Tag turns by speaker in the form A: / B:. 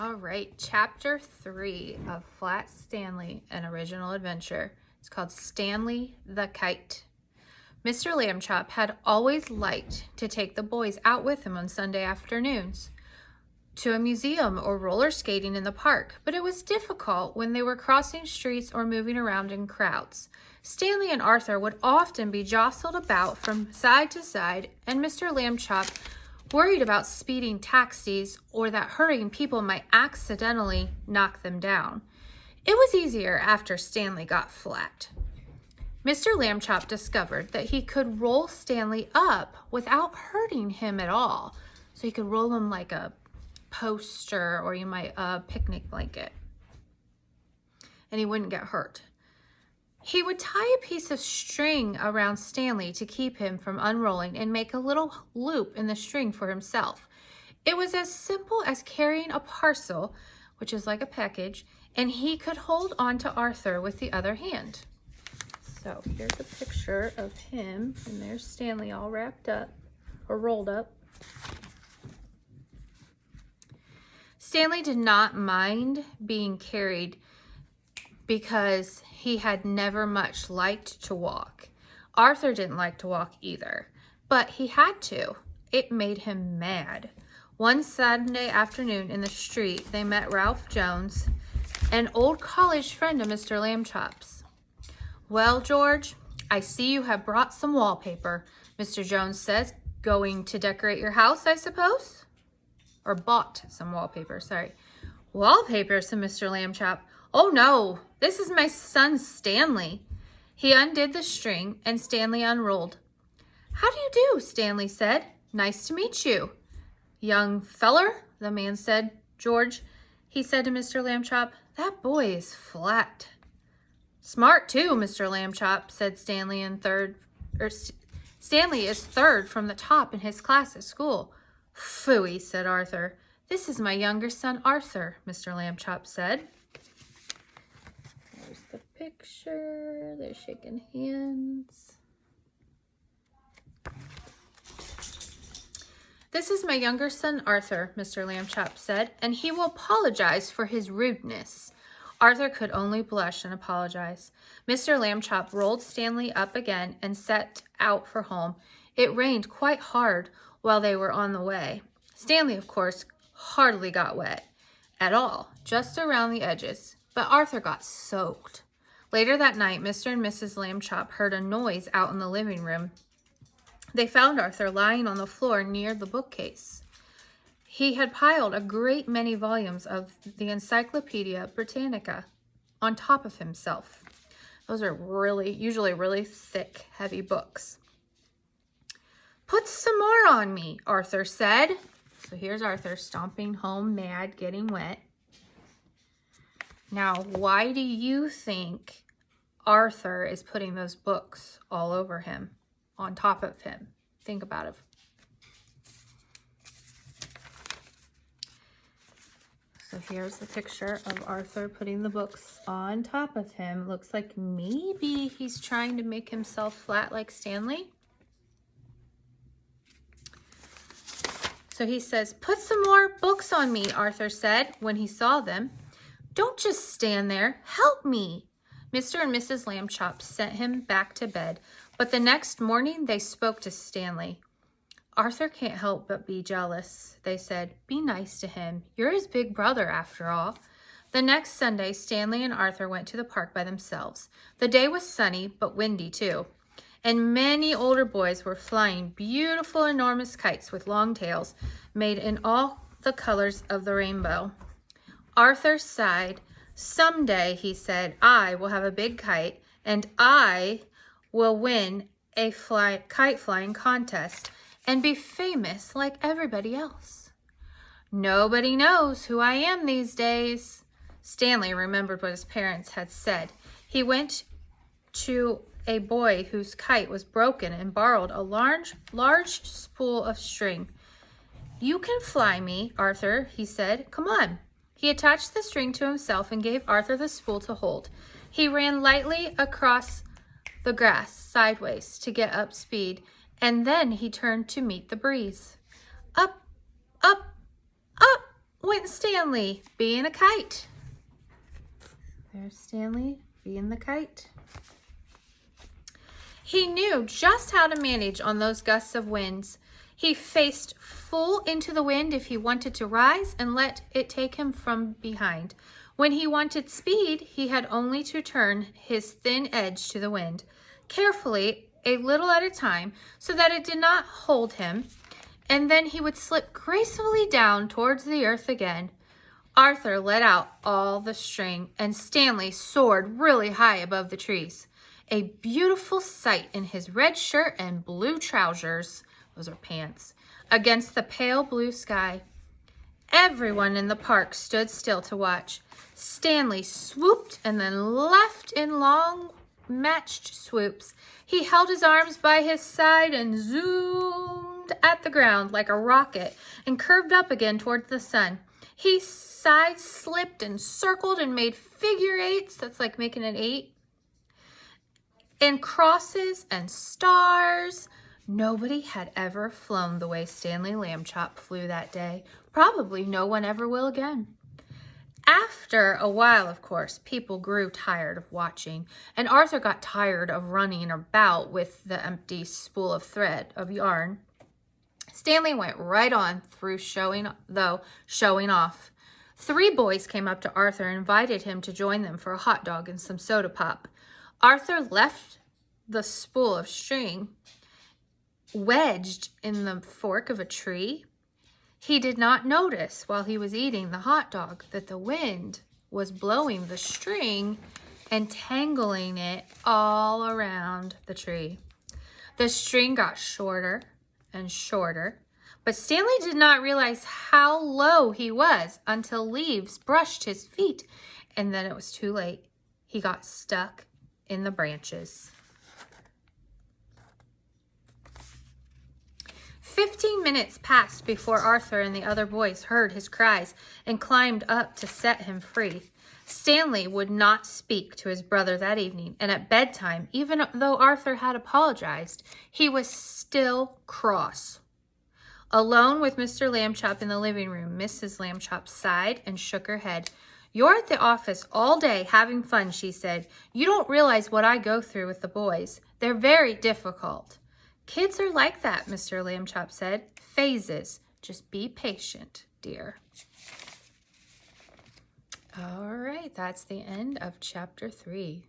A: All right, chapter 3 of Flat Stanley, an original adventure. It's called Stanley the Kite. Mr. Lambchop had always liked to take the boys out with him on Sunday afternoons to a museum or roller skating in the park, but it was difficult when they were crossing streets or moving around in crowds. Stanley and Arthur would often be jostled about from side to side, and Mr. Lambchop worried about speeding taxis or that hurrying people might accidentally knock them down. It was easier after Stanley got flat. Mr. Lambchop discovered that he could roll Stanley up without hurting him at all. So he could roll him like a poster or a picnic blanket, and he wouldn't get hurt. He would tie a piece of string around Stanley to keep him from unrolling and make a little loop in the string for himself. It was as simple as carrying a parcel, which is like a package, and he could hold on to Arthur with the other hand. So here's a picture of him, and there's Stanley all wrapped up or rolled up. Stanley did not mind being carried because he had never much liked to walk. Arthur didn't like to walk either, but he had to. It made him mad. One Sunday afternoon in the street, they met Ralph Jones, an old college friend of Mr. Lambchop's. "Well, George, I see you have brought some wallpaper," Mr. Jones says. "Going to decorate your house, I suppose?" Or bought some wallpaper, sorry. "Wallpaper," said Mr. Lambchop. "Oh no, this is my son Stanley." He undid the string and Stanley unrolled. "How do you do?" Stanley said. "Nice to meet you." "Young feller," the man said. "George," he said to Mr. Lambchop, "that boy is flat." "Smart too, Mr. Lambchop," said Stanley Stanley is third from the top in his class at school. "Phooey," said Arthur. "This is my younger son Arthur," Mr. Lambchop said. There's the picture. They're shaking hands. "This is my younger son Arthur," Mr. Lambchop said, "and he will apologize for his rudeness." Arthur could only blush and apologize. Mr. Lambchop rolled Stanley up again and set out for home. It rained quite hard while they were on the way. Stanley, of course, hardly got wet at all, just around the edges, but Arthur got soaked. Later that night, Mr. and Mrs. Lambchop heard a noise out in the living room. They found Arthur lying on the floor near the bookcase. He had piled a great many volumes of the Encyclopedia Britannica on top of himself. Those are usually really thick, heavy books. "Put some more on me," Arthur said. So here's Arthur stomping home mad, getting wet. Now, why do you think Arthur is putting those books all over him, on top of him? Think about it. So here's the picture of Arthur putting the books on top of him. Looks like maybe he's trying to make himself flat like Stanley. So he says, "Put some more books on me," Arthur said when he saw them. "Don't just stand there. Help me." Mr. and Mrs. Lambchop sent him back to bed, but the next morning they spoke to Stanley. "Arthur can't help but be jealous," they said. "Be nice to him. You're his big brother after all." The next Sunday, Stanley and Arthur went to the park by themselves. The day was sunny, but windy too, and many older boys were flying beautiful, enormous kites with long tails made in all the colors of the rainbow. Arthur sighed. "Someday," he said, "I will have a big kite, and I will win a kite flying contest and be famous like everybody else. Nobody knows who I am these days." Stanley remembered what his parents had said. He went to a boy whose kite was broken and borrowed a large spool of string. "You can fly me, Arthur," he said. "Come on." He attached the string to himself and gave Arthur the spool to hold. He ran lightly across the grass sideways to get up speed, and then he turned to meet the breeze. Up, up, up went Stanley, being a kite. There's Stanley being the kite. He knew just how to manage on those gusts of winds. He faced full into the wind if he wanted to rise and let it take him from behind. When he wanted speed, he had only to turn his thin edge to the wind, carefully, a little at a time, so that it did not hold him, and then he would slip gracefully down towards the earth again. Arthur let out all the string, and Stanley soared really high above the trees. A beautiful sight in his red shirt and blue trousers, those are pants, against the pale blue sky. Everyone in the park stood still to watch. Stanley swooped and then left in long matched swoops. He held his arms by his side and zoomed at the ground like a rocket and curved up again toward the sun. He side slipped and circled and made figure eights. That's like making an 8. And crosses and stars. Nobody had ever flown the way Stanley Lambchop flew that day. Probably no one ever will again. After a while, of course, people grew tired of watching, and Arthur got tired of running about with the empty spool of thread of yarn. Stanley went right on through showing off. 3 boys came up to Arthur and invited him to join them for a hot dog and some soda pop. Arthur left the spool of string wedged in the fork of a tree. He did not notice while he was eating the hot dog that the wind was blowing the string and tangling it all around the tree. The string got shorter and shorter, but Stanley did not realize how low he was until leaves brushed his feet, and then it was too late. He got stuck in the branches. 15 minutes passed before Arthur and the other boys heard his cries and climbed up to set him free. Stanley would not speak to his brother that evening, and at bedtime, even though Arthur had apologized, he was still cross. Alone with Mr. Lambchop in the living room, Mrs. Lambchop sighed and shook her head. "You're at the office all day having fun," she said. "You don't realize what I go through with the boys. They're very difficult." "Kids are like that," Mr. Lambchop said. "Phases. Just be patient, dear." All right, that's the end of chapter 3.